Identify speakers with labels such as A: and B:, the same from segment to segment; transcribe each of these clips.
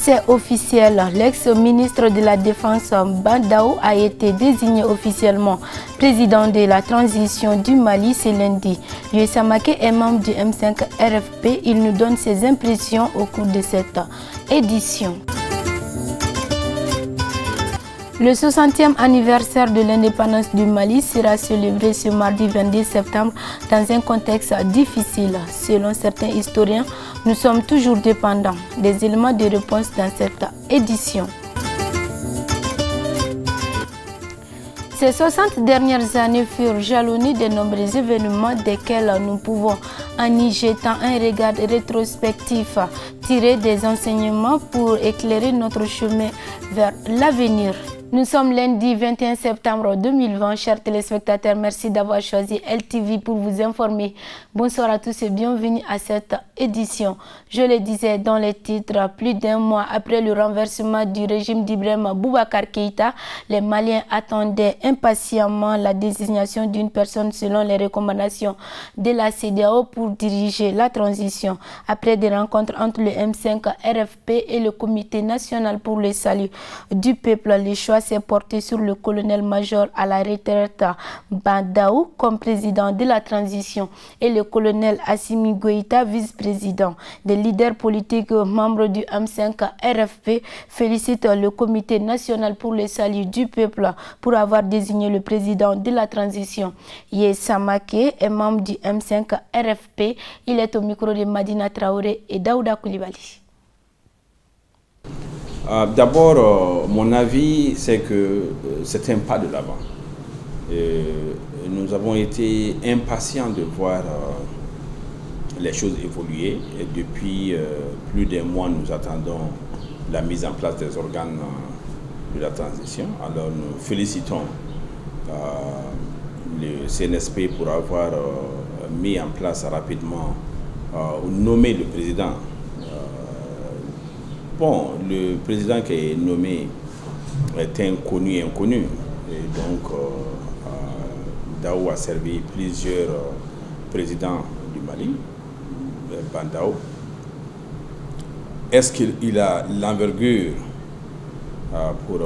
A: C'est officiel, l'ex-ministre de la Défense Bandao a été désigné officiellement président de la transition du Mali ce lundi. Vieux Samake est membre du M5 RFP. Il nous donne ses impressions au cours de cette édition. Le 60e anniversaire de l'indépendance du Mali sera célébré ce mardi 22 septembre dans un contexte difficile. Selon certains historiens, nous sommes toujours dépendants des éléments de réponse dans cette édition. Ces 60 dernières années furent jalonnées de nombreux événements desquels nous pouvons, en y jetant un regard rétrospectif, tirer des enseignements pour éclairer notre chemin vers l'avenir. Nous sommes lundi 21 septembre 2020. Chers téléspectateurs, merci d'avoir choisi LTV pour vous informer. Bonsoir à tous et bienvenue à cette édition. Je le disais dans les titres, plus d'un mois après le renversement du régime d'Ibrahim Boubacar Keïta, les Maliens attendaient impatiemment la désignation d'une personne selon les recommandations de la CEDEAO pour diriger la transition. Après des rencontres entre le M5 RFP et le Comité national pour le salut du peuple, les choix s'est porté sur le colonel-major à la retraite Bandao comme président de la transition et le colonel Assimi Goïta vice-président. Des leaders politiques membres du M5 RFP félicitent le Comité national pour le salut du peuple pour avoir désigné le président de la transition. Yé Samake est membre du M5 RFP. Il est au micro de Madina Traoré et Daouda Koulibaly.
B: D'abord, mon avis, c'est que c'est un pas de l'avant. Nous avons été impatients de voir les choses évoluer. Et depuis plus d'un mois, nous attendons la mise en place des organes de la transition. Alors, nous félicitons le CNSP pour avoir mis en place rapidement ou nommé le président. Bon, le président qui est nommé est inconnu. Et donc, Dao a servi plusieurs présidents du Mali, Bandao. Est-ce qu'il a l'envergure pour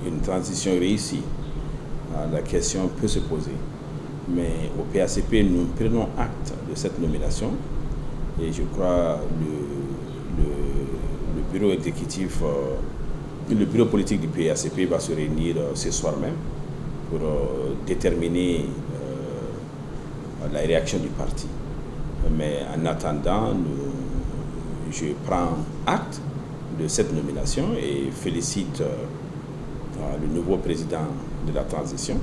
B: une transition réussie? La question peut se poser. Mais au PACP, nous prenons acte de cette nomination. Et je crois le bureau exécutif, le bureau politique du PACP va se réunir ce soir même pour déterminer la réaction du parti. Mais en attendant, je prends acte de cette nomination et félicite le nouveau président de la transition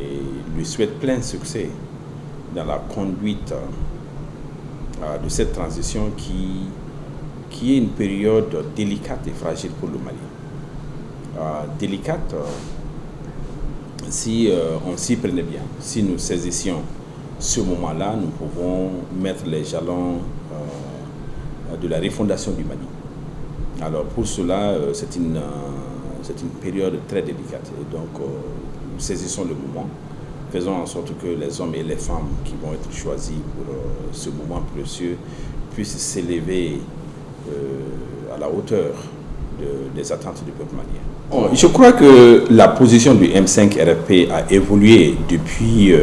B: et lui souhaite plein succès dans la conduite de cette transition qui est une période délicate et fragile pour le Mali. Délicate si on s'y prenait bien. Si nous saisissions ce moment-là, nous pouvons mettre les jalons de la refondation du Mali. Alors pour cela, c'est une période très délicate. Et donc, nous saisissons le moment. Faisons en sorte que les hommes et les femmes qui vont être choisis pour ce moment précieux puissent s'élever à la hauteur des attentes du peuple malien. Je crois que la position du M5 RFP a évolué depuis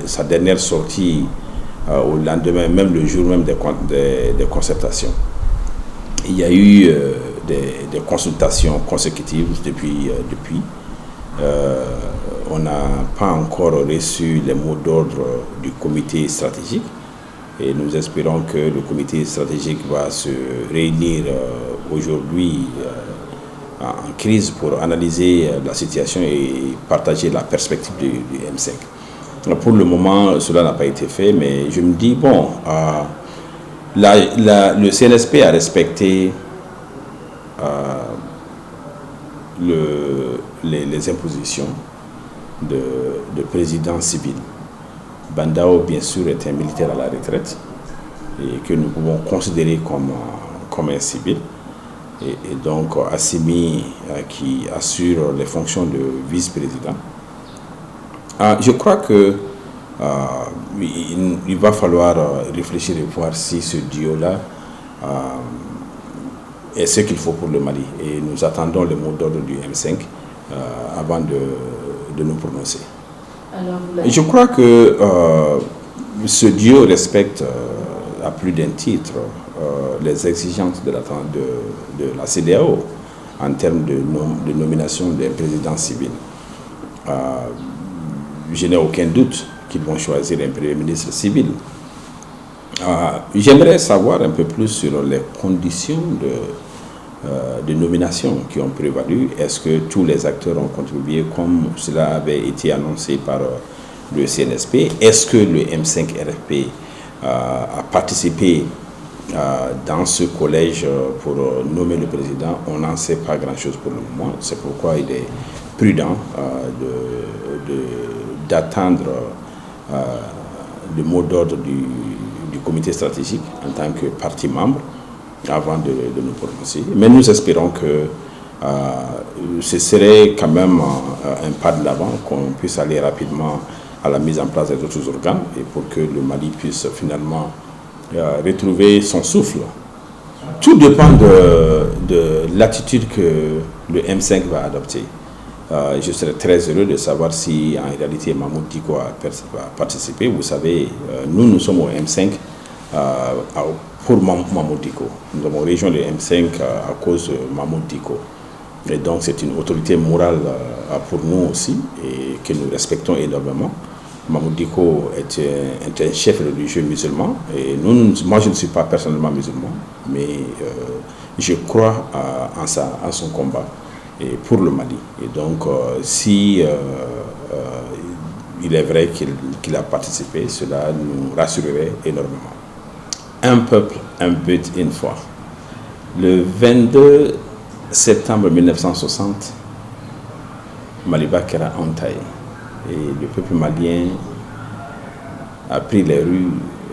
B: sa dernière sortie au lendemain, même le jour même des concertations. Il y a eu des consultations consécutives depuis. On n'a pas encore reçu les mots d'ordre du comité stratégique. Et nous espérons que le comité stratégique va se réunir aujourd'hui en crise pour analyser la situation et partager la perspective du M5. Pour le moment, cela n'a pas été fait, mais je me dis, bon, le CNSP a respecté les impositions de président civil. Bandao, bien sûr, est un militaire à la retraite et que nous pouvons considérer comme un civil. Et donc, Assimi, qui assure les fonctions de vice-président. Je crois que il va falloir réfléchir et voir si ce duo-là est ce qu'il faut pour le Mali. Et nous attendons le mot d'ordre du M5 avant de nous prononcer. Et je crois que ce duo respecte à plus d'un titre les exigences de la CEDEAO en termes de nomination d'un président civil. Je n'ai aucun doute qu'ils vont choisir un premier ministre civil. J'aimerais savoir un peu plus sur les conditions de nomination qui ont prévalu. Est-ce que tous les acteurs ont contribué comme cela avait été annoncé par le CNSP? Est-ce que le M5-RFP a participé dans ce collège pour nommer le président? On n'en sait pas grand-chose pour le moment. C'est pourquoi il est prudent d'attendre le mot d'ordre du comité stratégique en tant que partie membre avant de nous prononcer. Mais nous espérons que ce serait quand même un pas de l'avant, qu'on puisse aller rapidement à la mise en place des autres organes et pour que le Mali puisse finalement retrouver son souffle. Tout dépend de l'attitude que le M5 va adopter. Je serais très heureux de savoir si en réalité Mahmoud Dicko a participé. Vous savez, nous sommes au M5 pour Mahmoud Dicko. Nous avons rejoint le M5 à cause de Mahmoud Dicko. Et donc c'est une autorité morale pour nous aussi et que nous respectons énormément. Mahmoud Dicko est un chef religieux musulman et moi je ne suis pas personnellement musulman, mais je crois en son combat et pour le Mali. Et donc si il est vrai qu'il a participé, cela nous rassurerait énormément. Un peuple, un but, une foi. Le 22 septembre 1960, Maliba Kera Antaï. Et le peuple malien a pris les rues,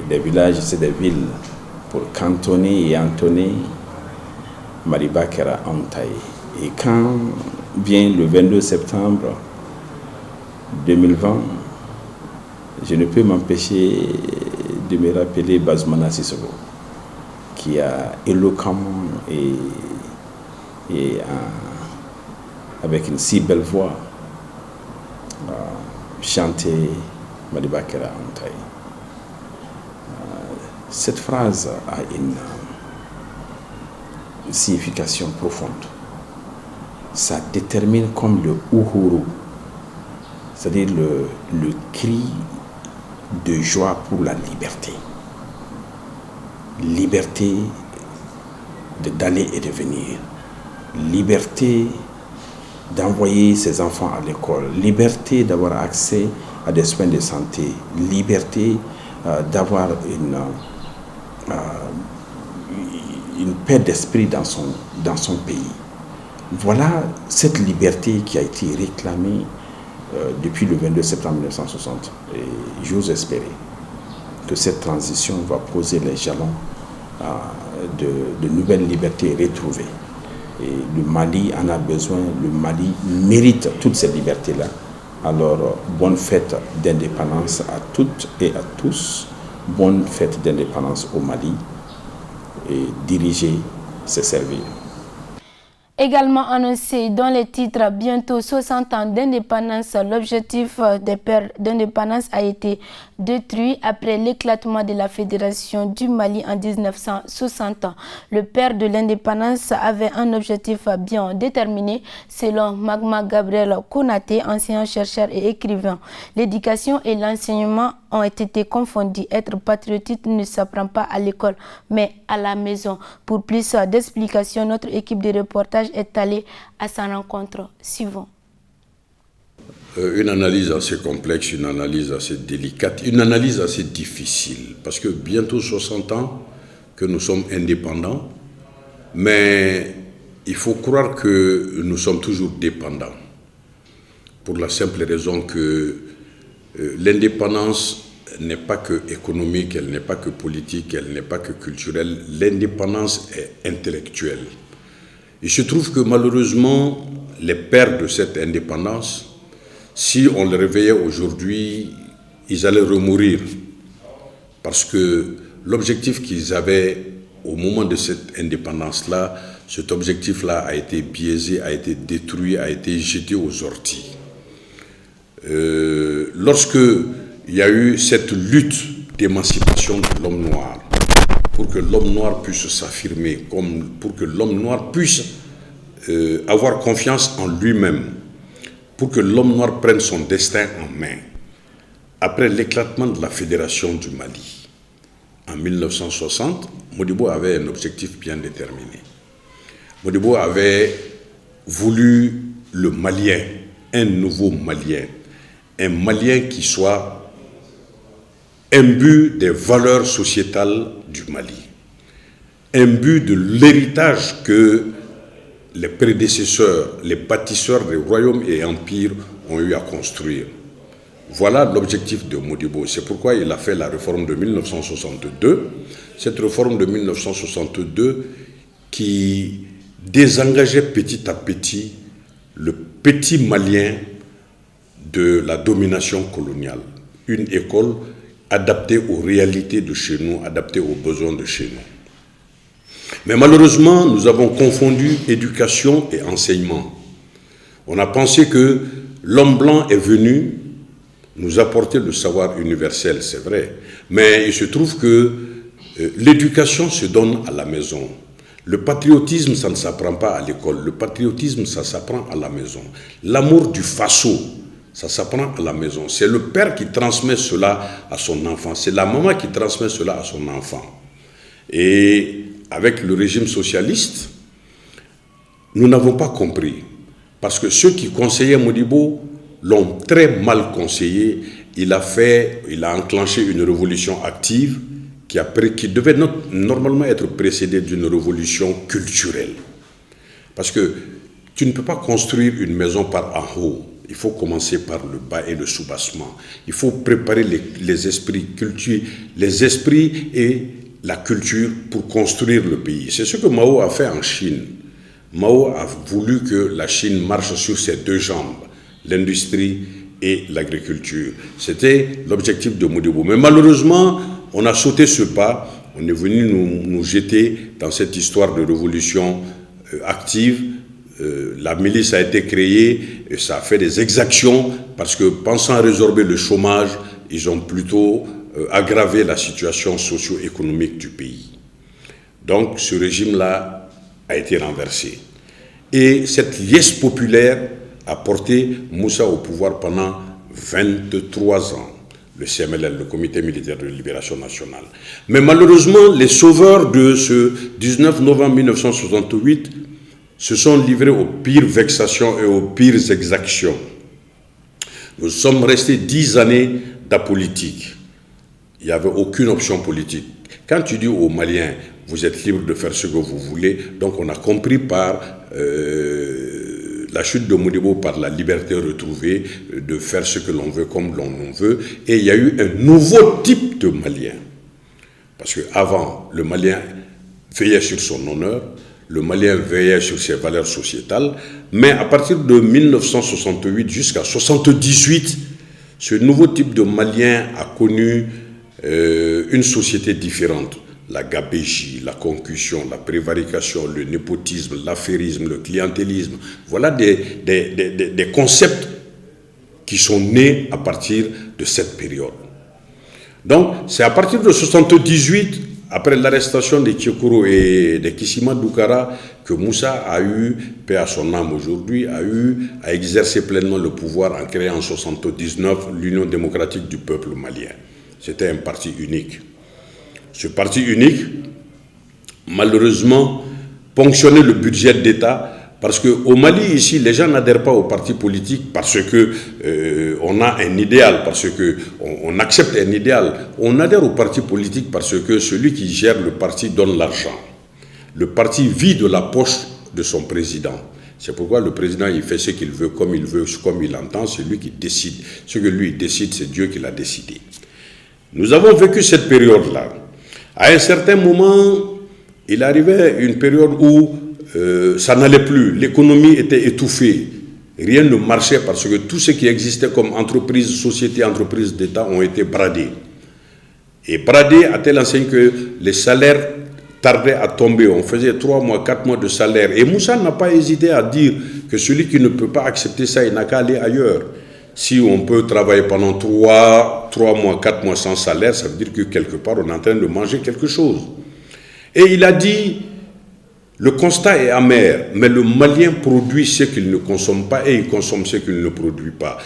B: des villages et des villes pour cantonner et entonner Maliba Kera Antaï. Et quand vient le 22 septembre 2020, je ne peux m'empêcher de me rappeler Bazumana Sissoko, qui a éloquemment et avec une si belle voix chanté Maliba Kera Antaï. Cette phrase a une signification profonde. Ça détermine comme le uhuru, c'est-à-dire le cri de joie pour la liberté. Liberté d'aller et de venir. Liberté d'envoyer ses enfants à l'école. Liberté d'avoir accès à des soins de santé. Liberté d'avoir une paix d'esprit dans son pays. Voilà cette liberté qui a été réclamée depuis le 22 septembre 1960. Et j'ose espérer que cette transition va poser les jalons de nouvelles libertés retrouvées. Et le Mali en a besoin, le Mali mérite toutes ces libertés-là. Alors, bonne fête d'indépendance à toutes et à tous. Bonne fête d'indépendance au Mali. Et diriger, c'est servir.
A: Également annoncé dans les titres, bientôt 60 ans d'indépendance, l'objectif des pères d'indépendance a été détruit après l'éclatement de la Fédération du Mali en 1960. Le père de l'indépendance avait un objectif bien déterminé selon Magma Gabriel Konaté, ancien chercheur et écrivain. L'éducation et l'enseignement ont été confondus. Être patriotique ne s'apprend pas à l'école, mais à la maison. Pour plus d'explications, notre équipe de reportage est allée à sa rencontre. Suivons.
C: Une analyse assez complexe, une analyse assez délicate, une analyse assez difficile, parce que bientôt 60 ans que nous sommes indépendants, mais il faut croire que nous sommes toujours dépendants, pour la simple raison que l'indépendance n'est pas que économique, elle n'est pas que politique, elle n'est pas que culturelle, l'indépendance est intellectuelle. Il se trouve que malheureusement, les pères de cette indépendance, si on les réveillait aujourd'hui, ils allaient remourir. Parce que l'objectif qu'ils avaient au moment de cette indépendance-là, cet objectif-là a été biaisé, a été détruit, a été jeté aux orties. Lorsque il y a eu cette lutte d'émancipation de l'homme noir, pour que l'homme noir puisse s'affirmer, pour que l'homme noir puisse avoir confiance en lui-même, pour que l'homme noir prenne son destin en main, après l'éclatement de la Fédération du Mali, en 1960, Modibo avait un objectif bien déterminé. Modibo avait voulu le Malien, un nouveau Malien, un Malien qui soit imbu des valeurs sociétales du Mali, imbu de l'héritage que les prédécesseurs, les bâtisseurs des royaumes et empires ont eu à construire. Voilà l'objectif de Modibo. C'est pourquoi il a fait la réforme de 1962. Cette réforme de 1962 qui désengageait petit à petit le petit Malien de la domination coloniale. Une école adaptée aux réalités de chez nous, adaptée aux besoins de chez nous. Mais malheureusement, nous avons confondu éducation et enseignement. On a pensé que l'homme blanc est venu nous apporter le savoir universel, c'est vrai. Mais il se trouve que l'éducation se donne à la maison. Le patriotisme, ça ne s'apprend pas à l'école. Le patriotisme, ça s'apprend à la maison. L'amour du faso, ça s'apprend à la maison. C'est le père qui transmet cela à son enfant. C'est la maman qui transmet cela à son enfant. Et avec le régime socialiste, nous n'avons pas compris. Parce que ceux qui conseillaient Modibo l'ont très mal conseillé. Il a enclenché une révolution active qui devait normalement être précédée d'une révolution culturelle. Parce que tu ne peux pas construire une maison par en haut. Il faut commencer par le bas et le soubassement. Il faut préparer les esprits et la culture pour construire le pays. C'est ce que Mao a fait en Chine. Mao a voulu que la Chine marche sur ses deux jambes, l'industrie et l'agriculture. C'était l'objectif de Modibo. Mais malheureusement, on a sauté ce pas. On est venu nous jeter dans cette histoire de révolution active. La milice a été créée et ça a fait des exactions parce que pensant résorber le chômage, ils ont plutôt aggravé la situation socio-économique du pays. Donc ce régime-là a été renversé. Et cette liesse populaire a porté Moussa au pouvoir pendant 23 ans, le CMLN, le Comité militaire de libération nationale. Mais malheureusement, les sauveurs de ce 19 novembre 1968 se sont livrés aux pires vexations et aux pires exactions. Nous sommes restés 10 années d'apolitique. Il n'y avait aucune option politique. Quand tu dis aux Maliens, vous êtes libres de faire ce que vous voulez, donc on a compris par la chute de Modibo, par la liberté retrouvée, de faire ce que l'on veut comme l'on veut. Et il y a eu un nouveau type de Malien. Parce qu'avant, le Malien veillait sur son honneur, le Malien veillait sur ses valeurs sociétales, mais à partir de 1968 jusqu'à 1978, ce nouveau type de Malien a connu une société différente. La gabégie, la concussion, la prévarication, le népotisme, l'affairisme, le clientélisme. Voilà des concepts qui sont nés à partir de cette période. Donc, c'est à partir de 1978, après l'arrestation de Tchekoro et de Kissima Doukara, que Moussa a eu, paix à son âme aujourd'hui, a exercé pleinement le pouvoir en créant en 1979 l'Union démocratique du peuple malien. C'était un parti unique. Ce parti unique, malheureusement, ponctionnait le budget d'État parce qu'au Mali, ici, les gens n'adhèrent pas aux partis politiques parce qu'on a un idéal, parce qu'on accepte un idéal. On adhère aux partis politiques parce que celui qui gère le parti donne l'argent. Le parti vit de la poche de son président. C'est pourquoi le président, il fait ce qu'il veut, comme il entend, c'est lui qui décide. Ce que lui décide, c'est Dieu qui l'a décidé. Nous avons vécu cette période-là. À un certain moment, il arrivait une période où ça n'allait plus. L'économie était étouffée. Rien ne marchait parce que tout ce qui existait comme entreprise, société, entreprise d'État ont été bradés. Et bradés à telle enseigne que les salaires tardait à tomber, on faisait 3 mois, 4 mois de salaire. Et Moussa n'a pas hésité à dire que celui qui ne peut pas accepter ça, il n'a qu'à aller ailleurs. Si on peut travailler pendant 3 mois, 4 mois sans salaire, ça veut dire que quelque part, on est en train de manger quelque chose. Et il a dit, le constat est amer, mais le Malien produit ce qu'il ne consomme pas et il consomme ce qu'il ne produit pas.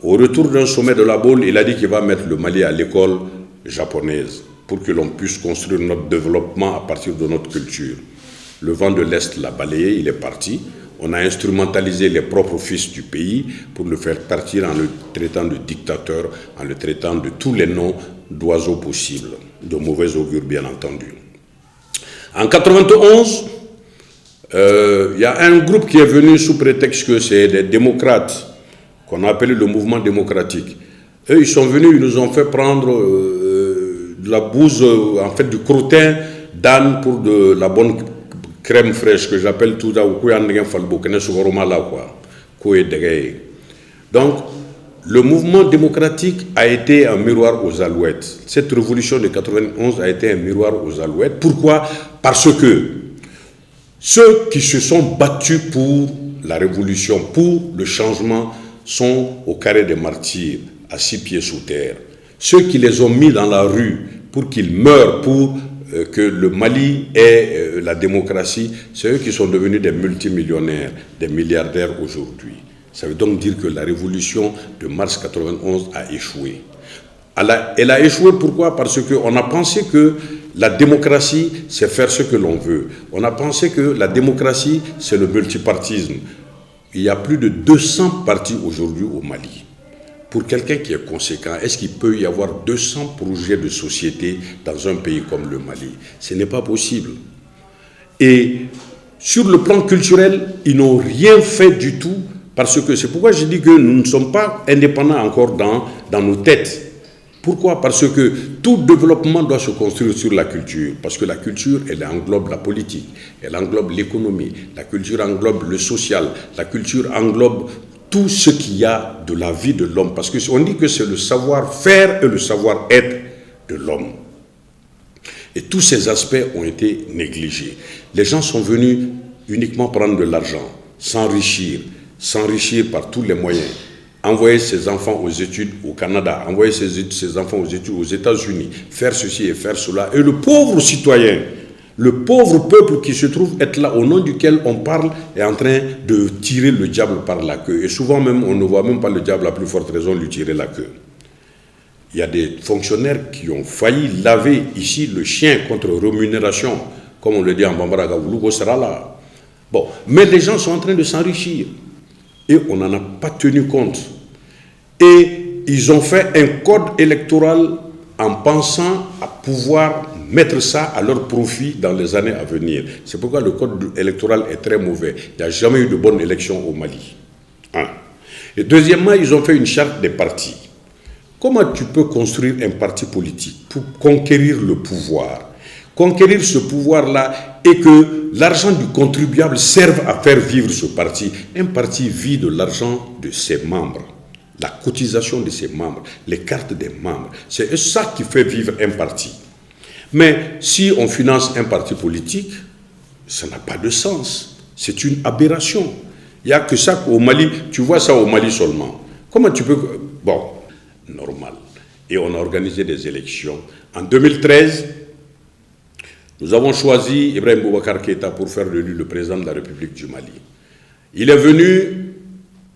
C: Au retour d'un sommet de la Baule, il a dit qu'il va mettre le Mali à l'école japonaise pour que l'on puisse construire notre développement à partir de notre culture. Le vent de l'Est l'a balayé, il est parti. On a instrumentalisé les propres fils du pays pour le faire partir en le traitant de dictateur, en le traitant de tous les noms d'oiseaux possibles, de mauvais augure bien entendu. En 91, il y a un groupe qui est venu sous prétexte que c'est des démocrates, qu'on a appelé le mouvement démocratique. Eux, ils sont venus, ils nous ont fait prendre de la bouse, en fait du crottin d'âne pour de la bonne crème fraîche que j'appelle tout ça. Donc, le mouvement démocratique a été un miroir aux alouettes. Cette révolution de 91 a été un miroir aux alouettes. Pourquoi? Parce que ceux qui se sont battus pour la révolution, pour le changement, sont au carré des martyrs, à 6 pieds sous terre. Ceux qui les ont mis dans la rue pour qu'ils meurent, pour que le Mali ait la démocratie, c'est eux qui sont devenus des multimillionnaires, des milliardaires aujourd'hui. Ça veut donc dire que la révolution de mars 91 a échoué. Elle a échoué pourquoi? Parce qu'on a pensé que la démocratie, c'est faire ce que l'on veut. On a pensé que la démocratie, c'est le multipartisme. Il y a plus de 200 partis aujourd'hui au Mali. Pour quelqu'un qui est conséquent, est-ce qu'il peut y avoir 200 projets de société dans un pays comme le Mali? Ce n'est pas possible. Et sur le plan culturel, ils n'ont rien fait du tout, parce que c'est pourquoi je dis que nous ne sommes pas indépendants encore dans nos têtes. Pourquoi? Parce que tout développement doit se construire sur la culture. Parce que la culture, elle englobe la politique, elle englobe l'économie, la culture englobe le social, la culture englobe tout ce qu'il y a de la vie de l'homme. Parce qu'on dit que c'est le savoir-faire et le savoir-être de l'homme. Et tous ces aspects ont été négligés. Les gens sont venus uniquement prendre de l'argent, s'enrichir par tous les moyens. Envoyer ses enfants aux études au Canada, envoyer ses enfants aux études aux États-Unis, faire ceci et faire cela. Et le pauvre citoyen, le pauvre peuple qui se trouve être là, au nom duquel on parle, est en train de tirer le diable par la queue. Et souvent même, on ne voit même pas le diable à plus forte raison lui tirer la queue. Il y a des fonctionnaires qui ont failli laver ici le chien contre rémunération, comme on le dit en Bambara, Gavulugo sera là. Bon, mais les gens sont en train de s'enrichir. Et on n'en a pas tenu compte. Et ils ont fait un code électoral en pensant à pouvoir mettre ça à leur profit dans les années à venir. C'est pourquoi le code électoral est très mauvais. Il n'y a jamais eu de bonne élection au Mali. Et deuxièmement, ils ont fait une charte des partis. Comment tu peux construire un parti politique pour conquérir le pouvoir? Conquérir ce pouvoir-là et que l'argent du contribuable serve à faire vivre ce parti. Un parti vit de l'argent de ses membres, la cotisation de ses membres, les cartes des membres. C'est ça qui fait vivre un parti. Mais si on finance un parti politique, ça n'a pas de sens. C'est une aberration. Il n'y a que ça au Mali. Tu vois ça au Mali seulement. Comment tu peux... Bon, normal. Et on a organisé des élections. En 2013... nous avons choisi Ibrahim Boubacar Keïta pour faire de lui le président de la République du Mali. Il est venu,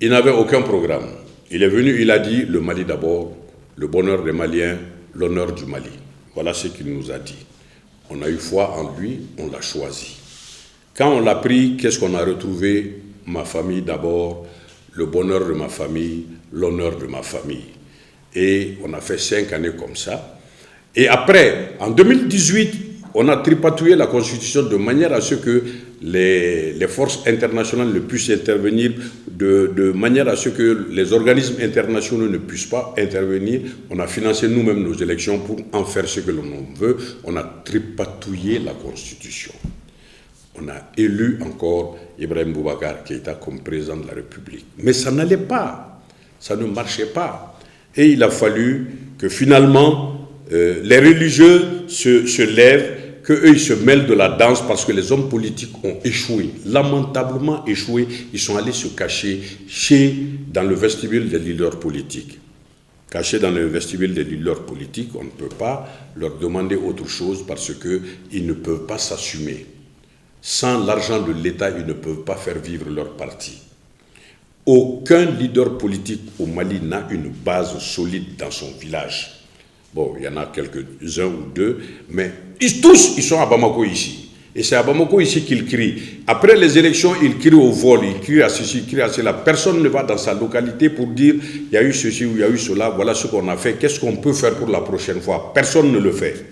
C: il n'avait aucun programme. Il est venu, il a dit le Mali d'abord, le bonheur des Maliens, l'honneur du Mali. Voilà ce qu'il nous a dit. On a eu foi en lui, on l'a choisi. Quand on l'a pris, qu'est-ce qu'on a retrouvé? Ma famille d'abord, le bonheur de ma famille, l'honneur de ma famille. Et on a fait 5 années comme ça. Et après, en 2018, on a tripatouillé la Constitution de manière à ce que les forces internationales ne puissent intervenir, de manière à ce que les organismes internationaux ne puissent pas intervenir. On a financé nous-mêmes nos élections pour en faire ce que l'on veut. On a tripatouillé la Constitution. On a élu encore Ibrahim Boubacar Keïta comme président de la République. Mais ça n'allait pas. Ça ne marchait pas. Et il a fallu que finalement, les religieux se lèvent qu'eux, ils se mêlent de la danse parce que les hommes politiques ont échoué, lamentablement échoué. Ils sont allés se cacher dans le vestibule des leaders politiques. Cachés dans le vestibule des leaders politiques, on ne peut pas leur demander autre chose parce qu'ils ne peuvent pas s'assumer. Sans l'argent de l'État, ils ne peuvent pas faire vivre leur parti. Aucun leader politique au Mali n'a une base solide dans son village. Bon, il y en a quelques-uns ou deux, mais tous, ils sont à Bamako ici. Et c'est à Bamako ici qu'ils crient. Après les élections, ils crient au vol, ils crient à ceci, ils crient à cela. Personne ne va dans sa localité pour dire il y a eu ceci ou il y a eu cela, voilà ce qu'on a fait, qu'est-ce qu'on peut faire pour la prochaine fois. Personne ne le fait.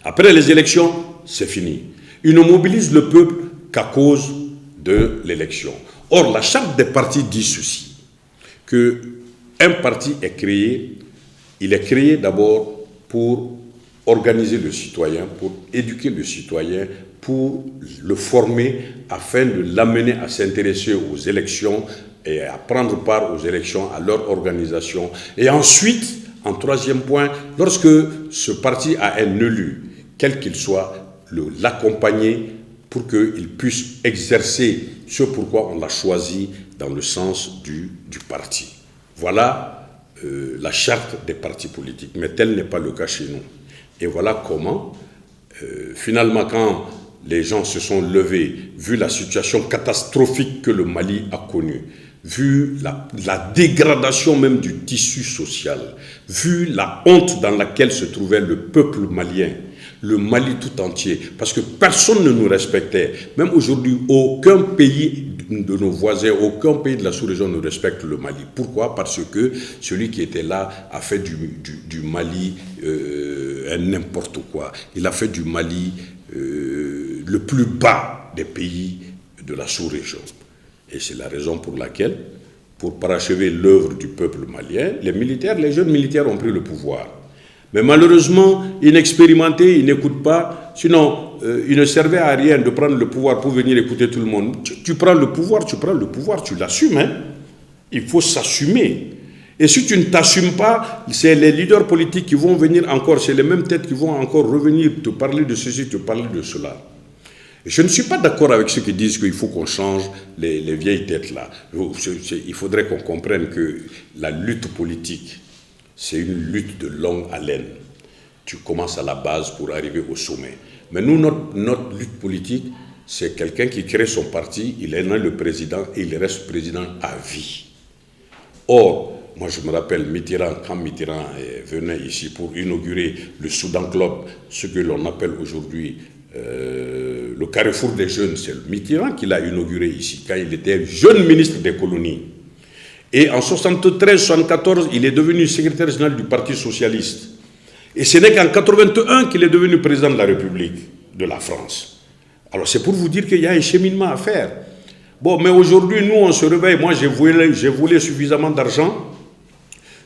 C: Après les élections, c'est fini. Ils ne mobilisent le peuple qu'à cause de l'élection. Or, la charte des partis dit ceci, qu'un parti est créé, il est créé d'abord pour organiser le citoyen, pour éduquer le citoyen, pour le former afin de l'amener à s'intéresser aux élections et à prendre part aux élections, à leur organisation. Et ensuite, en troisième point, lorsque ce parti a un élu, quel qu'il soit, l'accompagner pour qu'il puisse exercer ce pourquoi on l'a choisi dans le sens du parti. Voilà la charte des partis politiques, mais tel n'est pas le cas chez nous. Et voilà comment, finalement, quand les gens se sont levés, vu la situation catastrophique que le Mali a connue, vu la dégradation même du tissu social, vu la honte dans laquelle se trouvait le peuple malien, le Mali tout entier, parce que personne ne nous respectait. Même aujourd'hui, aucun pays de nos voisins, aucun pays de la sous-région ne respecte le Mali. Pourquoi? Parce que celui qui était là a fait du Mali n'importe quoi. Il a fait du Mali le plus bas des pays de la sous-région. Et c'est la raison pour laquelle, pour parachever l'œuvre du peuple malien, les jeunes militaires ont pris le pouvoir. Mais malheureusement, inexpérimentés, ils n'écoutent pas. Sinon, il ne servait à rien de prendre le pouvoir pour venir écouter tout le monde. Tu prends le pouvoir, tu l'assumes. Hein? Il faut s'assumer. Et si tu ne t'assumes pas, c'est les leaders politiques qui vont venir encore, c'est les mêmes têtes qui vont encore revenir te parler de ceci, te parler de cela. Et je ne suis pas d'accord avec ceux qui disent qu'il faut qu'on change les vieilles têtes là. Il faudrait qu'on comprenne que la lutte politique, c'est une lutte de longue haleine. Tu commences à la base pour arriver au sommet. Mais nous, notre lutte politique, c'est quelqu'un qui crée son parti, il est le président et il reste président à vie. Or, moi je me rappelle quand Mitterrand venait ici pour inaugurer le Soudan Club, ce que l'on appelle aujourd'hui le carrefour des jeunes, c'est Mitterrand qui l'a inauguré ici, quand il était jeune ministre des colonies. Et en 73-74, il est devenu secrétaire général du Parti socialiste. Et ce n'est qu'en 81 qu'il est devenu président de la République de la France. Alors c'est pour vous dire qu'il y a un cheminement à faire. Bon, mais aujourd'hui, nous, on se réveille. Moi, j'ai volé suffisamment d'argent.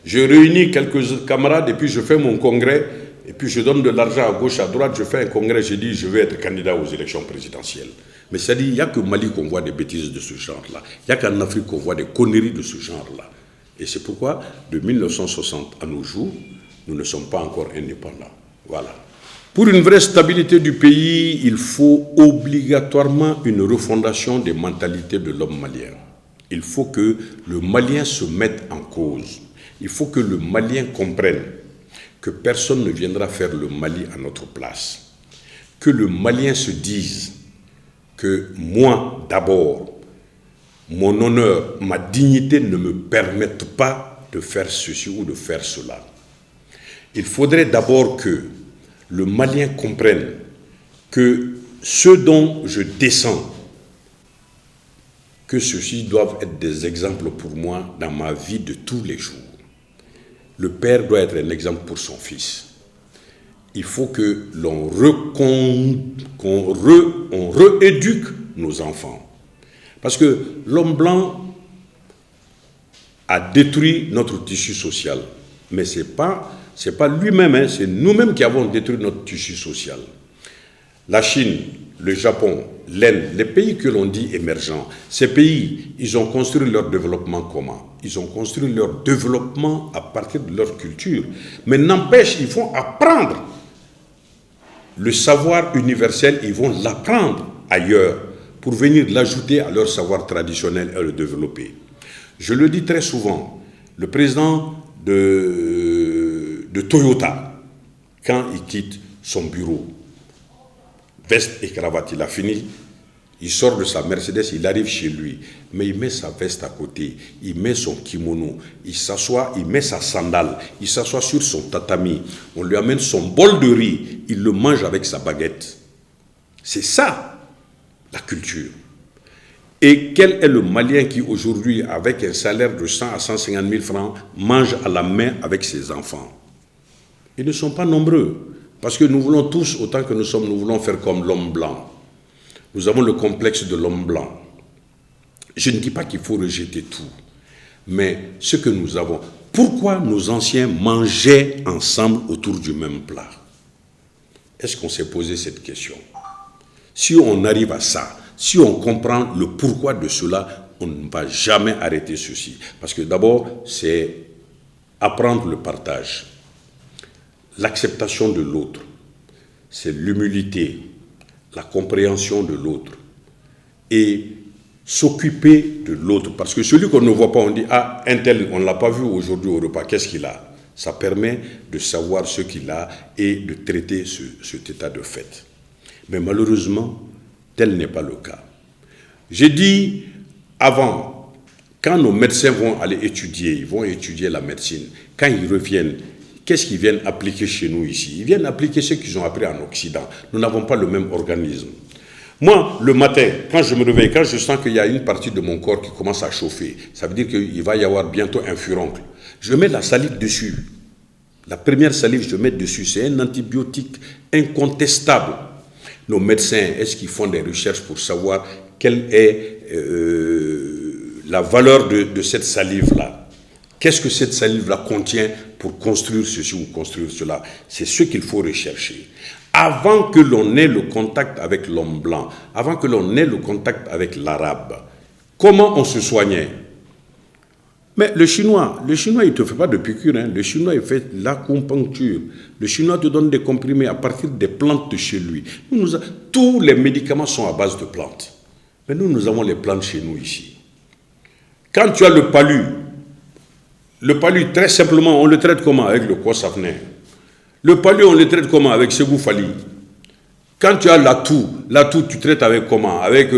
C: Je réunis quelques camarades et puis je fais mon congrès. Et puis je donne de l'argent à gauche, à droite. Je fais un congrès, je dis je vais être candidat aux élections présidentielles. Mais c'est-à-dire, il n'y a qu'au Mali qu'on voit des bêtises de ce genre-là. Il n'y a qu'en Afrique qu'on voit des conneries de ce genre-là. Et c'est pourquoi, de 1960 à nos jours, nous ne sommes pas encore indépendants. Voilà. Pour une vraie stabilité du pays, il faut obligatoirement une refondation des mentalités de l'homme malien. Il faut que le Malien se mette en cause. Il faut que le Malien comprenne que personne ne viendra faire le Mali à notre place. Que le Malien se dise que moi, d'abord, mon honneur, ma dignité ne me permettent pas de faire ceci ou de faire cela. Il faudrait d'abord que le Malien comprenne que ceux dont je descends, que ceux-ci doivent être des exemples pour moi dans ma vie de tous les jours. Le père doit être un exemple pour son fils. Il faut que l'on rééduque nos enfants. Parce que l'homme blanc a détruit notre tissu social. Mais ce n'est pas lui-même, hein, c'est nous-mêmes qui avons détruit notre tissu social. La Chine, le Japon, l'Inde, les pays que l'on dit émergents, ces pays, ils ont construit leur développement comment? Ils ont construit leur développement à partir de leur culture. Mais n'empêche, il faut apprendre le savoir universel, ils vont l'apprendre ailleurs pour venir l'ajouter à leur savoir traditionnel et le développer. Je le dis très souvent, le président de Toyota, quand il quitte son bureau, veste et cravate, il a fini, il sort de sa Mercedes, il arrive chez lui, mais il met sa veste à côté, il met son kimono, il s'assoit, il met sa sandale, il s'assoit sur son tatami, on lui amène son bol de riz, il le mange avec sa baguette. C'est ça, la culture. Et quel est le Malien qui aujourd'hui, avec un salaire de 100 à 150 000 francs, mange à la main avec ses enfants? Ils ne sont pas nombreux, parce que nous voulons tous, autant que nous sommes, nous voulons faire comme l'homme blanc. Nous avons le complexe de l'homme blanc. Je ne dis pas qu'il faut rejeter tout, mais ce que nous avons, pourquoi nos anciens mangeaient ensemble autour du même plat? Est-ce qu'on s'est posé cette question? Si on arrive à ça, si on comprend le pourquoi de cela, on ne va jamais arrêter ceci. Parce que d'abord, c'est apprendre le partage, l'acceptation de l'autre, c'est l'humilité, la compréhension de l'autre et s'occuper de l'autre. Parce que celui qu'on ne voit pas, on dit « Ah, un tel, on ne l'a pas vu aujourd'hui au repas, qu'est-ce qu'il a ?» Ça permet de savoir ce qu'il a et de traiter cet état de fait. Mais malheureusement, tel n'est pas le cas. J'ai dit avant, quand nos médecins vont aller étudier, ils vont étudier la médecine, quand ils reviennent, qu'est-ce qu'ils viennent appliquer chez nous ici? Ils viennent appliquer ce qu'ils ont appris en Occident. Nous n'avons pas le même organisme. Moi, le matin, quand je me réveille, quand je sens qu'il y a une partie de mon corps qui commence à chauffer, ça veut dire qu'il va y avoir bientôt un furoncle. Je mets la salive dessus. La première salive, je mets dessus. C'est un antibiotique incontestable. Nos médecins, est-ce qu'ils font des recherches pour savoir quelle est la valeur de cette salive-là? Qu'est-ce que cette salive-là contient pour construire ceci ou construire cela? C'est ce qu'il faut rechercher. Avant que l'on ait le contact avec l'homme blanc, avant que l'on ait le contact avec l'arabe, comment on se soignait? Mais le Chinois, il ne te fait pas de piqûre. Hein. Le Chinois, il fait l'acupuncture. Le Chinois te donne des comprimés à partir des plantes de chez lui. Tous les médicaments sont à base de plantes. Mais nous avons les plantes chez nous ici. Quand tu as le palu, très simplement, on le traite comment? Avec le Kosafner. Le palu, on le traite comment? Avec Segou Fali. Quand tu as l'atout, tu traites avec comment? Avec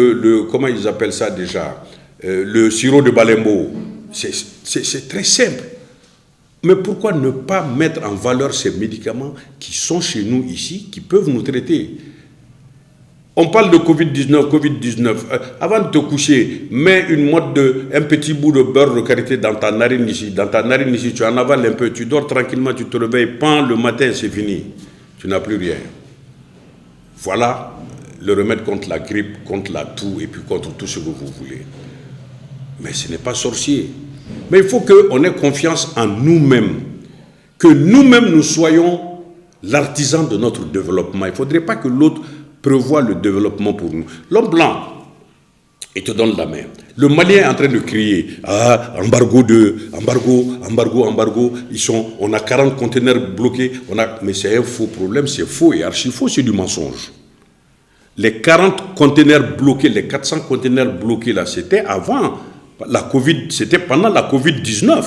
C: comment ils appellent ça déjà? Le sirop de Balembo. C'est très simple. Mais pourquoi ne pas mettre en valeur ces médicaments qui sont chez nous ici, qui peuvent nous traiter? On parle de Covid-19. Avant de te coucher, mets un petit bout de beurre de karité dans ta narine ici. Dans ta narine ici, tu en avales un peu, tu dors tranquillement, tu te réveilles, le matin, c'est fini. Tu n'as plus rien. Voilà le remède contre la grippe, contre la toux et puis contre tout ce que vous voulez. Mais ce n'est pas sorcier. Mais il faut qu'on ait confiance en nous-mêmes. Que nous-mêmes, nous soyons l'artisan de notre développement. Il ne faudrait pas que l'autre prévoit le développement pour nous. L'homme blanc, il te donne la main. Le Malien est en train de crier « Ah, embargo, on a 40 conteneurs bloqués. » Mais c'est un faux problème, c'est faux et archi-faux, c'est du mensonge. Les 40 conteneurs bloqués, les 400 conteneurs bloqués, là, c'était avant la Covid, c'était pendant la Covid-19.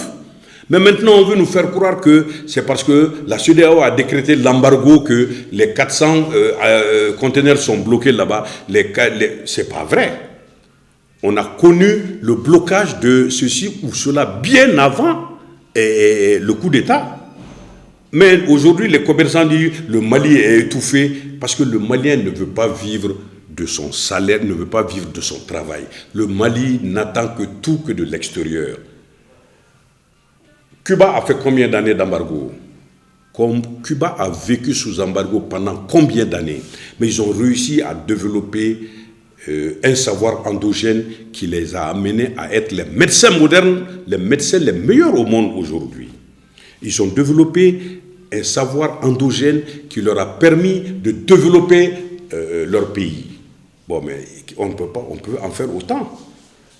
C: Mais maintenant, on veut nous faire croire que c'est parce que la CEDEAO a décrété l'embargo que les 400 conteneurs sont bloqués là-bas. C'est pas vrai. On a connu le blocage de ceci ou cela bien avant le coup d'État. Mais aujourd'hui, les commerçants disent que le Mali est étouffé parce que le Malien ne veut pas vivre de son salaire, ne veut pas vivre de son travail. Le Mali n'attend que de l'extérieur. Cuba a fait combien d'années d'embargo? Cuba a vécu sous embargo pendant combien d'années? Mais ils ont réussi à développer un savoir endogène qui les a amenés à être les médecins modernes, les médecins les meilleurs au monde aujourd'hui. Ils ont développé un savoir endogène qui leur a permis de développer leur pays. Bon, mais on peut en faire autant.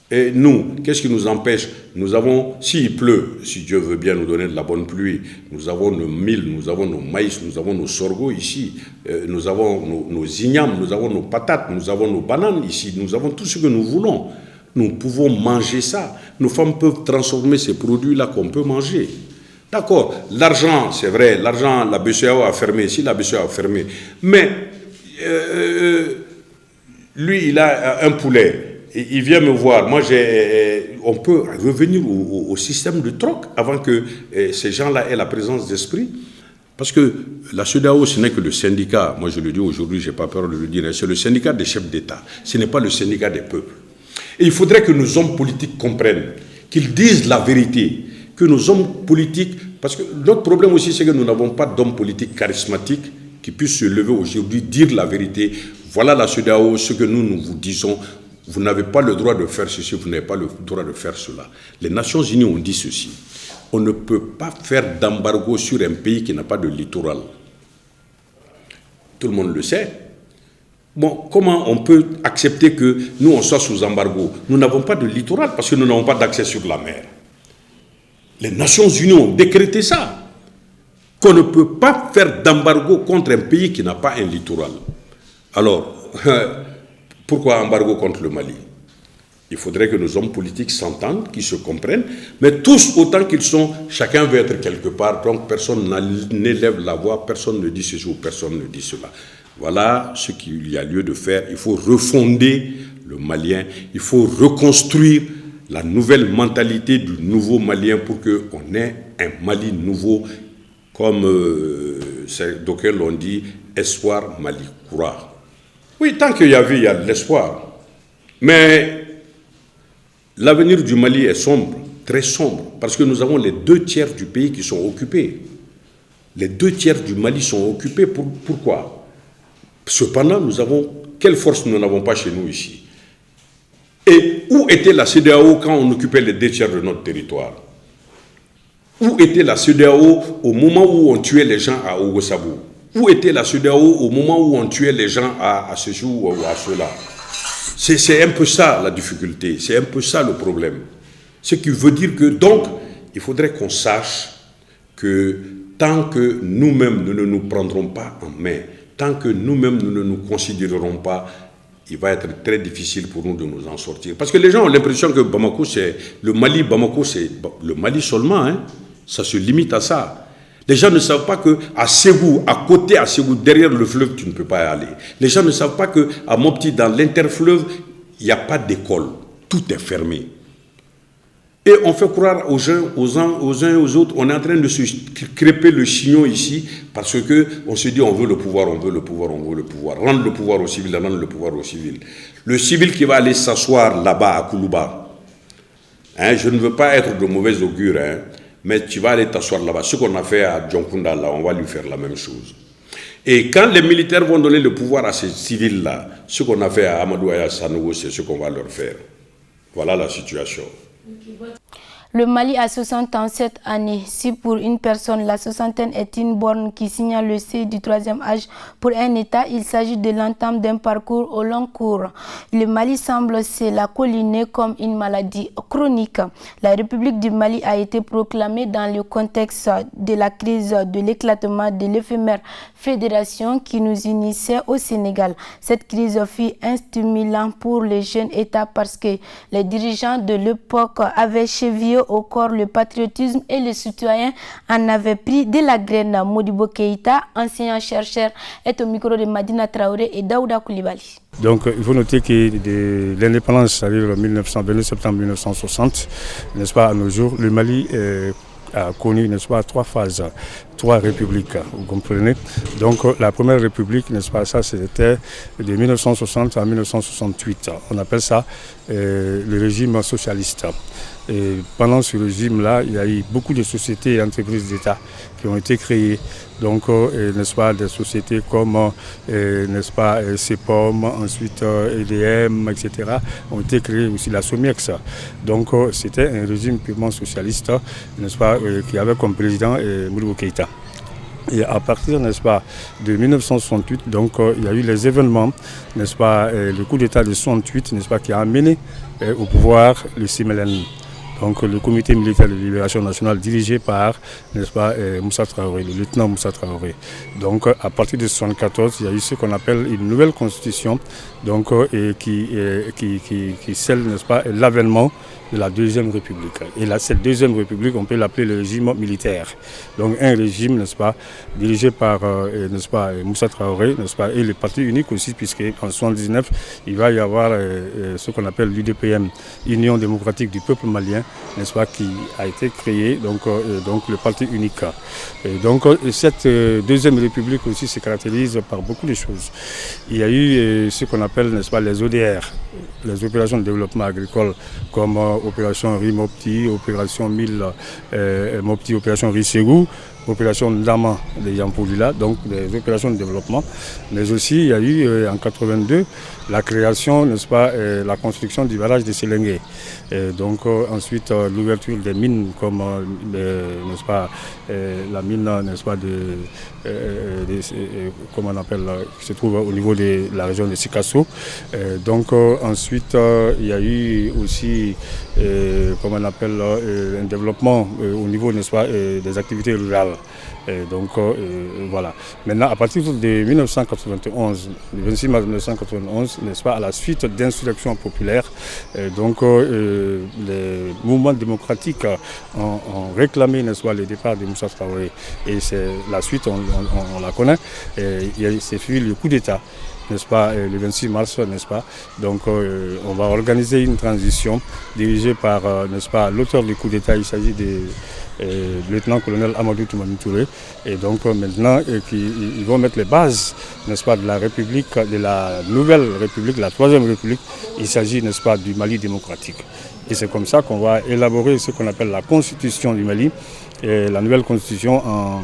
C: Et nous, qu'est-ce qui nous empêche? Nous avons, s'il pleut, si Dieu veut bien nous donner de la bonne pluie, nous avons nos mil, nous avons nos maïs, nous avons nos sorgho ici, nous avons nos ignames, nous avons nos patates, nous avons nos bananes ici, nous avons tout ce que nous voulons. Nous pouvons manger ça. Nos femmes peuvent transformer ces produits-là qu'on peut manger. D'accord, l'argent, c'est vrai, l'argent, la BCEAO a fermé, si la BCEAO a fermé, mais lui, il a un poulet. Il vient me voir. Moi, on peut revenir au système de troc avant que ces gens-là aient la présence d'esprit. Parce que la CEDEAO, ce n'est que le syndicat. Moi, je le dis aujourd'hui, je n'ai pas peur de le dire. C'est le syndicat des chefs d'État. Ce n'est pas le syndicat des peuples. Et il faudrait que nos hommes politiques comprennent, qu'ils disent la vérité. Que nos hommes politiques... Parce que notre problème aussi, c'est que nous n'avons pas d'hommes politiques charismatiques qui puissent se lever aujourd'hui, dire la vérité. Voilà la CEDEAO, ce que nous vous disons. Vous n'avez pas le droit de faire ceci, vous n'avez pas le droit de faire cela. Les Nations Unies ont dit ceci. On ne peut pas faire d'embargo sur un pays qui n'a pas de littoral. Tout le monde le sait. Bon, comment on peut accepter que nous, on soit sous embargo? Nous n'avons pas de littoral parce que nous n'avons pas d'accès sur la mer. Les Nations Unies ont décrété ça. Qu'on ne peut pas faire d'embargo contre un pays qui n'a pas un littoral. Alors... Pourquoi embargo contre le Mali? Il faudrait que nos hommes politiques s'entendent, qu'ils se comprennent, mais tous autant qu'ils sont, chacun veut être quelque part, donc personne n'élève la voix, personne ne dit ceci ou personne ne dit cela. Voilà ce qu'il y a lieu de faire. Il faut refonder le Malien, il faut reconstruire la nouvelle mentalité du nouveau Malien pour qu'on ait un Mali nouveau, comme d'aucuns l'ont dit, espoir Mali courage. Oui, tant qu'il y a vie, il y a de l'espoir. Mais l'avenir du Mali est sombre, très sombre, parce que nous avons les 2/3 du pays qui sont occupés. Les 2/3 du Mali sont occupés. Pourquoi? Cependant, nous avons... Quelle force nous n'avons pas chez nous ici? Et où était la CEDEAO quand on occupait les 2/3 de notre territoire? Où était la CEDEAO au moment où on tuait les gens à Ougosabou? Où était la CEDEAO au moment où on tuait les gens à ce jour ou à cela? C'est un peu ça la difficulté, c'est un peu ça le problème. Ce qui veut dire que, donc, il faudrait qu'on sache que tant que nous-mêmes nous ne nous prendrons pas en main, tant que nous-mêmes nous ne nous considérerons pas, il va être très difficile pour nous de nous en sortir. Parce que les gens ont l'impression que Bamako, c'est le Mali, Bamako, c'est le Mali seulement, hein? Ça se limite à ça. Les gens ne savent pas qu'à Ségou, à côté à Ségou, derrière le fleuve, tu ne peux pas y aller. Les gens ne savent pas qu'à Mopti, dans l'interfleuve, il n'y a pas d'école. Tout est fermé. Et on fait croire aux uns et aux autres, on est en train de se crêper le chignon ici, parce qu'on se dit on veut le pouvoir, on veut le pouvoir, on veut le pouvoir. Rendre le pouvoir au civil, rendre le pouvoir au civil. Le civil qui va aller s'asseoir là-bas à Koulouba, hein, je ne veux pas être de mauvais augure, hein, mais tu vas aller t'asseoir là-bas. Ce qu'on a fait à Djonkunda, là, on va lui faire la même chose. Et quand les militaires vont donner le pouvoir à ces civils-là, ce qu'on a fait à Amadou Aya Sanogo, c'est ce qu'on va leur faire. Voilà la situation.
A: Le Mali a 67 années. Si pour une personne, la soixantaine est une borne qui signale le seuil du troisième âge, pour un État, il s'agit de l'entame d'un parcours au long cours. Le Mali semble se la colliner comme une maladie chronique. La République du Mali a été proclamée dans le contexte de la crise de l'éclatement de l'éphémère fédération qui nous unissait au Sénégal. Cette crise fut un stimulant pour les jeunes États parce que les dirigeants de l'époque avaient chevillé au corps le patriotisme et les citoyens en avaient pris de la graine. Modibo Keïta, enseignant-chercheur, est au micro de Madina Traoré et Daouda Koulibaly.
D: Donc il faut noter que de l'indépendance, c'est-à-dire 29 septembre 1960, n'est-ce pas, à nos jours, le Mali a connu, n'est-ce pas, 3 phases, 3 républiques, vous comprenez. Donc la première république, n'est-ce pas, ça c'était de 1960 à 1968. On appelle ça le régime socialiste. Et pendant ce régime-là, il y a eu beaucoup de sociétés et entreprises d'État qui ont été créées. Donc, n'est-ce pas, des sociétés comme, n'est-ce pas, CEPOM, ensuite EDM, etc., ont été créées aussi, la SOMIEX. Donc, c'était un régime purement socialiste, n'est-ce pas, qui avait comme président Modibo Keïta. Et à partir, n'est-ce pas, de 1968, donc il y a eu les événements, n'est-ce pas, le coup d'État de 68, n'est-ce pas, qui a amené au pouvoir le CMLN. Donc le comité militaire de libération nationale dirigé par, n'est-ce pas, Moussa Traoré, le lieutenant Moussa Traoré. Donc à partir de 1974, il y a eu ce qu'on appelle une nouvelle constitution, donc qui scelle, n'est-ce pas, l'avènement de la Deuxième République. Et là, cette Deuxième République, on peut l'appeler le régime militaire. Donc un régime, n'est-ce pas, dirigé par, n'est-ce pas, Moussa Traoré, n'est-ce pas, et le parti unique aussi, puisqu'en 1979, il va y avoir ce qu'on appelle l'UDPM, Union démocratique du peuple malien, n'est-ce pas, qui a été créé, donc le parti unique. Et donc cette Deuxième République aussi se caractérise par beaucoup de choses. Il y a eu ce qu'on appelle, n'est-ce pas, les ODR, les opérations de développement agricole, comme opération Rimopti, opération 1000 Mopti, opération Risségou, opération Ndama de Yampoulila, donc des opérations de développement. Mais aussi, il y a eu en 82 la création, n'est-ce pas, la construction du barrage de Sélengué. Donc ensuite, l'ouverture des mines comme, n'est-ce pas, la mine, n'est-ce pas, comment on appelle, qui se trouve au niveau de la région de Sikasso. Donc ensuite, il y a eu aussi, comment on appelle, un développement au niveau, n'est-ce pas, des activités rurales. Donc voilà. Maintenant, à partir de 1991, le 26 mars 1991, n'est-ce pas, à la suite d'insurrections populaires, donc les mouvements démocratiques ont réclamé, n'est-ce pas, le départ de Moussa Traoré. Et c'est la suite, on la connaît. C'est suivi le coup d'État, n'est-ce pas, le 26 mars, n'est-ce pas. Donc on va organiser une transition dirigée par, n'est-ce pas, l'auteur du coup d'État. Il s'agit de lieutenant-colonel Amadou Toumani Touré. Et donc maintenant, ils vont mettre les bases, n'est-ce pas, de la République, de la nouvelle République, la Troisième République. Il s'agit, n'est-ce pas, du Mali démocratique. Et c'est comme ça qu'on va élaborer ce qu'on appelle la Constitution du Mali, et la nouvelle Constitution en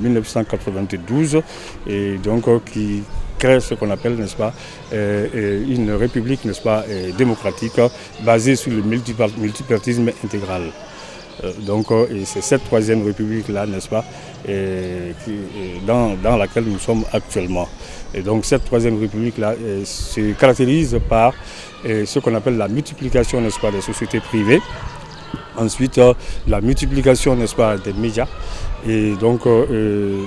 D: 1992, et donc qui crée ce qu'on appelle, n'est-ce pas, une république, n'est-ce pas, démocratique, basée sur le multipartisme intégral. Donc c'est cette Troisième République-là, n'est-ce pas, dans laquelle nous sommes actuellement. Et donc cette Troisième République-là se caractérise par ce qu'on appelle la multiplication, n'est-ce pas, des sociétés privées. Ensuite, la multiplication, n'est-ce pas, des médias. Et donc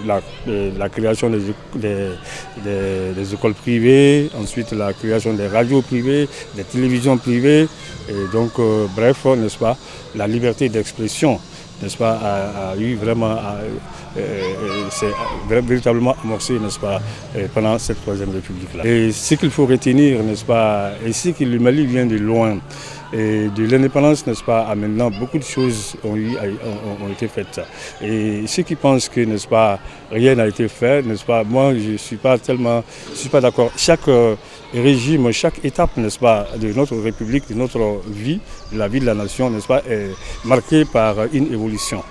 D: la création des écoles privées, ensuite la création des radios privées, des télévisions privées, et donc bref, n'est-ce pas, la liberté d'expression, n'est-ce pas, a eu vraiment, c'est véritablement amorcé, n'est-ce pas, pendant cette Troisième République-là. Et ce qu'il faut retenir, n'est-ce pas, et c'est que le Mali vient de loin. Et de l'indépendance, n'est-ce pas, à maintenant, beaucoup de choses ont été faites. Et ceux qui pensent que, n'est-ce pas, rien n'a été fait, n'est-ce pas, moi je ne suis pas d'accord. Chaque régime, chaque étape, n'est-ce pas, de notre République, de notre vie, de la vie de la nation, n'est-ce pas, est marquée par une évolution.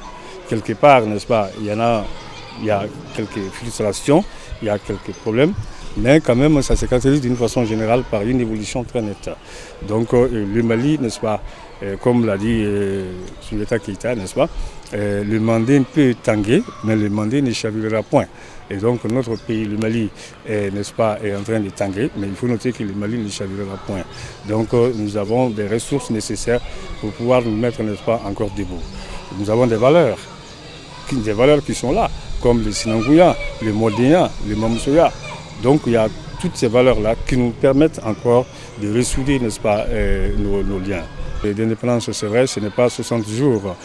D: Quelque part, n'est-ce pas, il y a quelques frustrations, il y a quelques problèmes. Mais quand même, ça se caractérise d'une façon générale par une évolution très nette. Donc le Mali, n'est-ce pas, comme l'a dit Souleta Keïta, n'est-ce pas, le Mandé peut tanguer, mais le Mandé ne chavirera point. Et donc notre pays, le Mali, n'est-ce pas, est en train de tanguer, mais il faut noter que le Mali ne chavirera point. Donc nous avons des ressources nécessaires pour pouvoir nous mettre, n'est-ce pas, encore debout. Nous avons des valeurs qui sont là, comme le Sinangouya, le Modéa, le Mamoussouya. Donc il y a toutes ces valeurs-là qui nous permettent encore de ressouder, n'est-ce pas, nos liens. L'indépendance, c'est vrai, ce n'est pas 60 jours.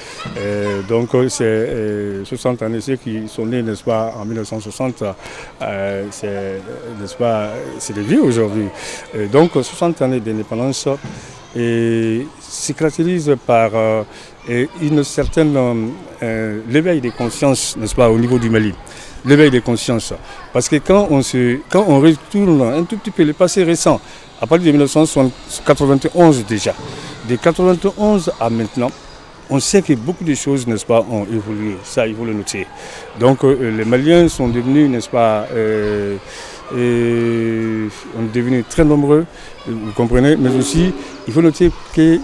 D: Donc c'est 60 années, ceux qui sont nés, n'est-ce pas, en 1960, n'est-ce pas, c'est des vieux aujourd'hui. Donc 60 années d'indépendance se caractérise par une certaine l'éveil des consciences, n'est-ce pas, au niveau du Mali. L'éveil des consciences. Parce que quand on retourne un tout petit peu le passé récent, à partir de 1991 déjà, de 1991 à maintenant, on sait que beaucoup de choses, n'est-ce pas, ont évolué. Ça, il faut le noter. Donc les Maliens sont devenus, n'est-ce pas, sont devenus très nombreux, vous comprenez, mais aussi, il faut noter que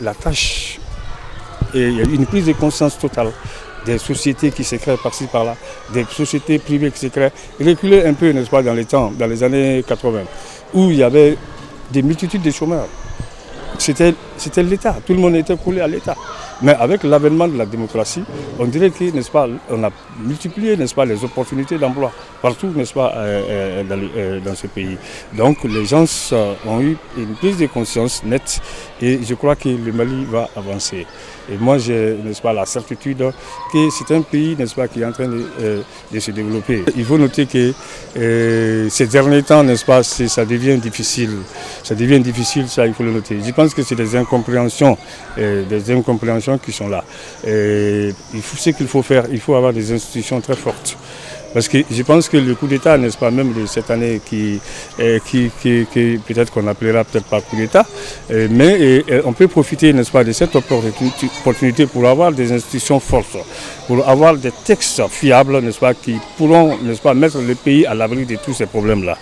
D: la tâche, il y a une prise de conscience totale. des sociétés qui se créent par-ci par-là, des sociétés privées qui se créent. Reculer un peu, n'est-ce pas, dans les années 80, où il y avait des multitudes de chômeurs. C'était l'État, tout le monde était collé à l'État. Mais avec l'avènement de la démocratie, on dirait que, n'est-ce pas, on a multiplié, n'est-ce pas, les opportunités d'emploi partout, n'est-ce pas, dans ce pays. Donc les gens ont eu une prise de conscience nette et je crois que le Mali va avancer. Et moi, j'ai, n'est-ce pas, la certitude que c'est un pays, n'est-ce pas, qui est en train de se développer. Il faut noter que ces derniers temps, n'est-ce pas, ça devient difficile. Ça devient difficile, ça, il faut le noter. Je pense que c'est des incompréhensions qui sont là. Et ce qu'il faut faire, il faut avoir des institutions très fortes. Parce que je pense que le coup d'État, n'est-ce pas, même de cette année qui peut-être qu'on appellera peut-être pas coup d'État, mais on peut profiter, n'est-ce pas, de cette opportunité pour avoir des institutions fortes, pour avoir des textes fiables, n'est-ce pas, qui pourront, n'est-ce pas, mettre le pays à l'abri de tous ces problèmes-là.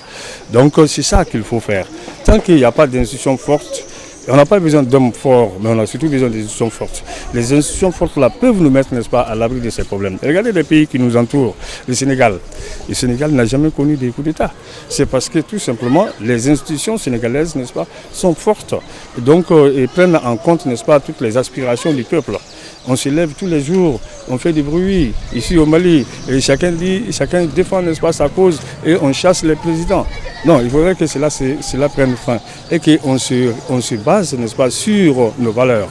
D: Donc c'est ça qu'il faut faire. Tant qu'il n'y a pas d'institutions fortes, on n'a pas besoin d'hommes forts, mais on a surtout besoin d'institutions fortes. Les institutions fortes là peuvent nous mettre, n'est-ce pas, à l'abri de ces problèmes. Regardez les pays qui nous entourent, le Sénégal. Le Sénégal n'a jamais connu des coups d'État. C'est parce que tout simplement, les institutions sénégalaises, n'est-ce pas, sont fortes. Donc, et prennent en compte, n'est-ce pas, toutes les aspirations du peuple. On se lève tous les jours, on fait du bruit ici au Mali, et chacun défend, n'est-ce pas, sa cause, et on chasse les présidents. Non, il faudrait que cela prenne fin et qu'on se base, n'est-ce pas, sur nos valeurs.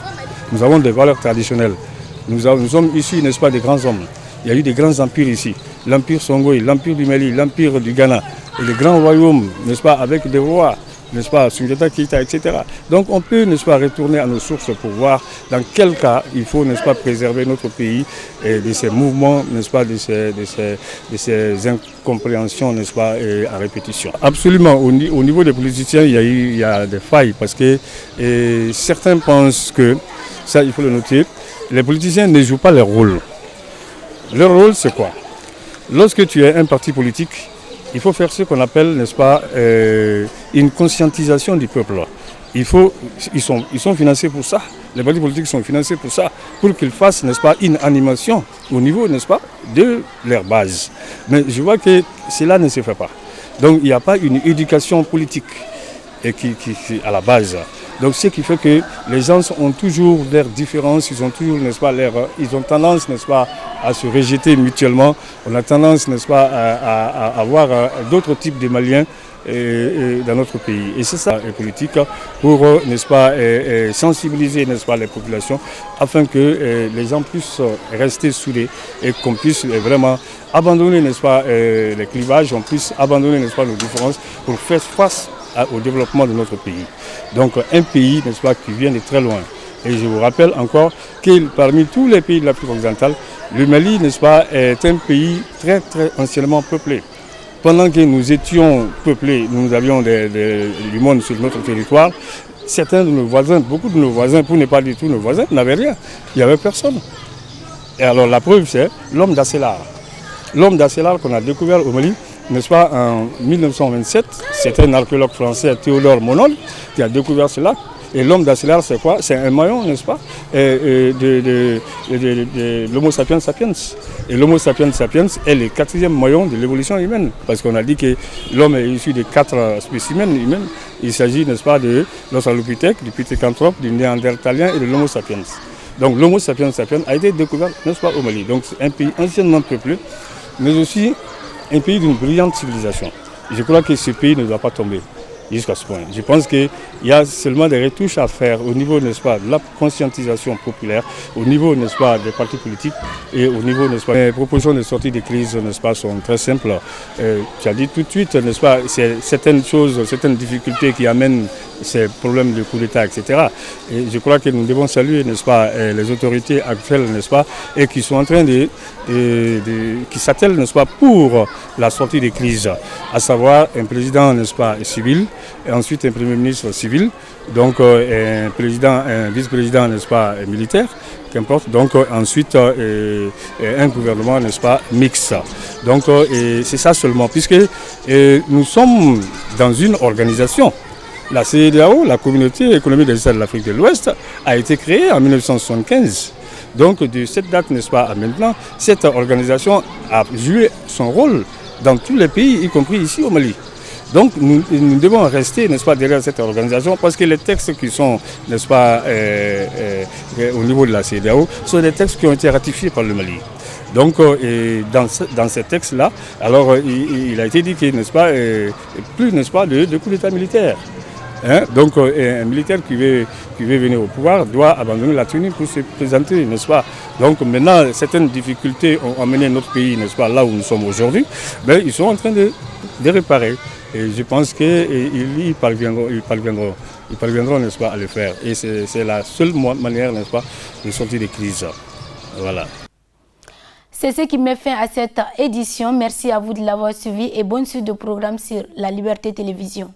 D: Nous avons des valeurs traditionnelles. Nous sommes issus, n'est-ce pas, des grands hommes. Il y a eu des grands empires ici. L'empire Songhai, l'empire du Mali, l'empire du Ghana, et les grands royaumes, n'est-ce pas, avec des rois, n'est-ce pas, Sundiata Keita, etc. Donc on peut, n'est-ce pas, retourner à nos sources pour voir dans quel cas il faut, n'est-ce pas, préserver notre pays et de ces mouvements, n'est-ce pas, de ces incompréhensions, n'est-ce pas, à répétition. Absolument, au niveau des politiciens, il y a des failles parce que certains pensent que, ça il faut le noter, les politiciens ne jouent pas leur rôle. Leur rôle, c'est quoi? Lorsque tu es un parti politique, il faut faire ce qu'on appelle, n'est-ce pas, une conscientisation du peuple. Ils sont financés pour ça. Les partis politiques sont financés pour ça, pour qu'ils fassent, n'est-ce pas, une animation au niveau, n'est-ce pas, de leur base. Mais je vois que cela ne se fait pas. Donc il n'y a pas une éducation politique qui à la base. Donc ce qui fait que les gens ont toujours leurs différences, ils ont toujours, n'est-ce pas, ils ont tendance, n'est-ce pas, à se rejeter mutuellement. On a tendance, n'est-ce pas, à avoir d'autres types de Maliens dans notre pays. Et c'est ça, la politique, pour, n'est-ce pas, sensibiliser, n'est-ce pas, les populations, afin que les gens puissent rester soudés et qu'on puisse vraiment abandonner, n'est-ce pas, les clivages, on puisse abandonner, n'est-ce pas, nos différences pour faire face au développement de notre pays. Donc un pays, n'est-ce pas, qui vient de très loin. Et je vous rappelle encore que parmi tous les pays de l'Afrique occidentale, le Mali, n'est-ce pas, est un pays très très anciennement peuplé. Pendant que nous étions peuplés, nous avions du monde sur notre territoire, certains de nos voisins, beaucoup de nos voisins, pour ne pas dire tous nos voisins, n'avaient rien. Il n'y avait personne. Et alors la preuve, c'est l'homme d'Asselar. L'homme d'Asselar qu'on a découvert au Mali, n'est-ce pas, en 1927, c'est un archéologue français, Théodore Monod, qui a découvert cela. Et l'homme d'Asselar, c'est quoi? C'est un maillon, n'est-ce pas, de l'Homo sapiens sapiens. Et l'Homo sapiens sapiens est le 4e maillon de l'évolution humaine. Parce qu'on a dit que l'homme est issu de 4 spécimens humains. Il s'agit, n'est-ce pas, de l'Australopithèque, du Pithecanthrope, du Néandertalien et de l'Homo sapiens. Donc l'Homo sapiens sapiens a été découvert, n'est-ce pas, au Mali. Donc c'est un pays anciennement peuplé, mais aussi un pays d'une brillante civilisation. Je crois que ce pays ne doit pas tomber jusqu'à ce point. Je pense qu'il y a seulement des retouches à faire au niveau, n'est-ce pas, de la conscientisation populaire, au niveau, n'est-ce pas, des partis politiques et au niveau, n'est-ce pas, les propositions de sortie de crise, n'est-ce pas, sont très simples. Tu as dit tout de suite, n'est-ce pas, c'est certaines choses, certaines difficultés qui amènent ces problèmes de coup d'État, etc. Et je crois que nous devons saluer, n'est-ce pas, les autorités actuelles, n'est-ce pas, et qui sont en train qui s'attellent, n'est-ce pas, pour la sortie des crises, à savoir un président, n'est-ce pas, civil, et ensuite un premier ministre civil, donc un vice-président, n'est-ce pas, militaire, qu'importe, donc ensuite un gouvernement, n'est-ce pas, mixte. Donc c'est ça seulement, puisque nous sommes dans une organisation. La CEDEAO, la Communauté économique des États de l'Afrique de l'Ouest, a été créée en 1975. Donc de cette date, n'est-ce pas, à maintenant, cette organisation a joué son rôle dans tous les pays, y compris ici au Mali. Donc nous devons rester, n'est-ce pas, derrière cette organisation parce que les textes qui sont, n'est-ce pas, au niveau de la CEDEAO sont des textes qui ont été ratifiés par le Mali. Donc dans ces textes-là, alors il a été dit qu'il n'est-ce pas, plus, n'est-ce pas, de coup d'État militaire. Hein? Donc un militaire qui veut venir au pouvoir doit abandonner la tenue pour se présenter, n'est-ce pas? Donc maintenant, certaines difficultés ont amené notre pays, n'est-ce pas, là où nous sommes aujourd'hui, ben, ils sont en train de réparer. Et je pense qu'ils parviendront, n'est-ce pas, à le faire. Et c'est la seule manière, n'est-ce pas, de sortir des crises. Voilà.
A: C'est ce qui met fin à cette édition. Merci à vous de l'avoir suivi et bonne suite de programme sur La Liberté Télévision.